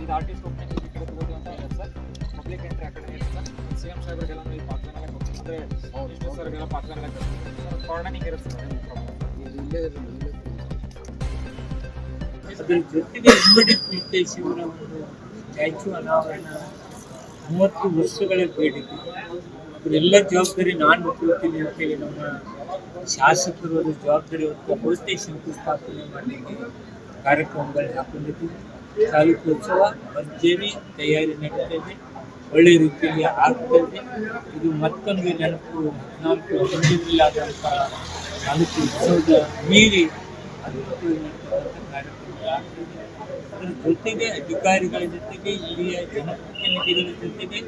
ಇದು artist opening ಈ ಕಡೆ ತಗೋದು ಅಂತ ಇಲ್ಲ ಸರ್. ಪಬ್ಲಿಕ್ ಎಂಟ್ರಿ ಆ ಕಡೆ ಇದೆ ಸರ್. ಸಿಎಂ ಸಾಹೇಬ್ರಿಗೆಲ್ಲ ಈ ಪಾತ್ರೆನೆಲ್ಲ ಕೊಡ್ತೀವಿ. ಅಂದರೆ ವಿಷ್ಣು ಸರ್ಗೆಲ್ಲ ಪಾತ್ರೆನೆಲ್ಲ ಕೊಡ್ತೀವಿ ಸರ್. ಕಾರ್ಡನಿಂಗ್ ಇರುತ್ತೆ ಸರ್. ಅದರ ಜೊತೆಗೆ ಇಮ್ಮಡಿ ಶಿವರ ಒಂದು ಸ್ಟ್ಯಾಚ್ಯೂ ಅನಾವರಣ 30 ವರ್ಷಗಳ ಬೇಡಿಕೆ. ಅದರೆಲ್ಲ ಜವಾಬ್ದಾರಿ ನಾನು ಕೊಡ್ತೀನಿ ಅಂತೇಳಿ ನಮ್ಮ ಶಾಸಕರು ಅದರ ಜವಾಬ್ದಾರಿ ಹೊತ್ತು ಅವತ್ತೇ ಶಂಕುಸ್ಥಾಪನೆ ಮಾಡಲಿಕ್ಕೆ ಕಾರ್ಯಕ್ರಮಗಳು ಹಾಕೊಂಡಿದ್ದೀವಿ. ಚಾಲುಕೋತ್ಸವ ಭರ್ಜರಿ ತಯಾರಿ ನಡೀತದೆ, ಒಳ್ಳೆ ರೀತಿಯಲ್ಲಿ ಆಗ್ತದೆ. ಇದು ಮತ್ತೊಂದು ನೆನಪು 14 ಆದಂಥ ಚಾಲುಕ್ಯ ಉತ್ಸವದ ಮೀರಿ ಅದ್ಭುತವಾಗಿರ್ತಕ್ಕಂಥ ಕಾರ್ಯಕ್ರಮ ಆಗ್ತದೆ. ಅದರ ಜೊತೆಗೆ ಅಧಿಕಾರಿಗಳ ಜೊತೆಗೆ ಇಲ್ಲಿಯ ಜನಪ್ರತಿನಿಧಿಗಳ ಜೊತೆಗೆ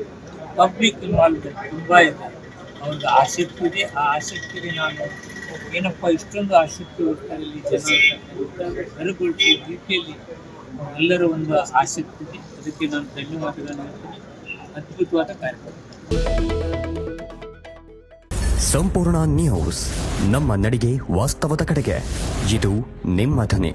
ಪಬ್ಲಿಕ್ ಇನ್ವಾಲ್ವ್ಮೆಂಟ್ ತುಂಬ ಇದೆ. ಒಂದು ಆಸಕ್ತಿ ಇದೆ. ಆ ಆಸಕ್ತಿಗೆ ನಾನು ಏನಪ್ಪ ಇಷ್ಟೊಂದು ಆಸಕ್ತಿ ಇಲ್ಲಿ ಜನ ಸರಿಗೊಳಿಸುವ ರೀತಿಯಲ್ಲಿ ಎಲ್ಲರ ಒಂದು ಆಸಕ್ತಿ ಇದೆ. ಅದಕ್ಕೆ ನಾನು ಧನ್ಯವಾದಗಳನ್ನು ಹೇಳ್ತೀನಿ. ಅದ್ಭುತವಾದ ಕಾರ್ಯಕ್ರಮ. ಸಂಪೂರ್ಣ ನ್ಯೂಸ್, ನಮ್ಮ ನಡಿಗೆ ವಾಸ್ತವದ ಕಡೆಗೆ. ಇದು ನಿಮ್ಮ ಧ್ವನಿ.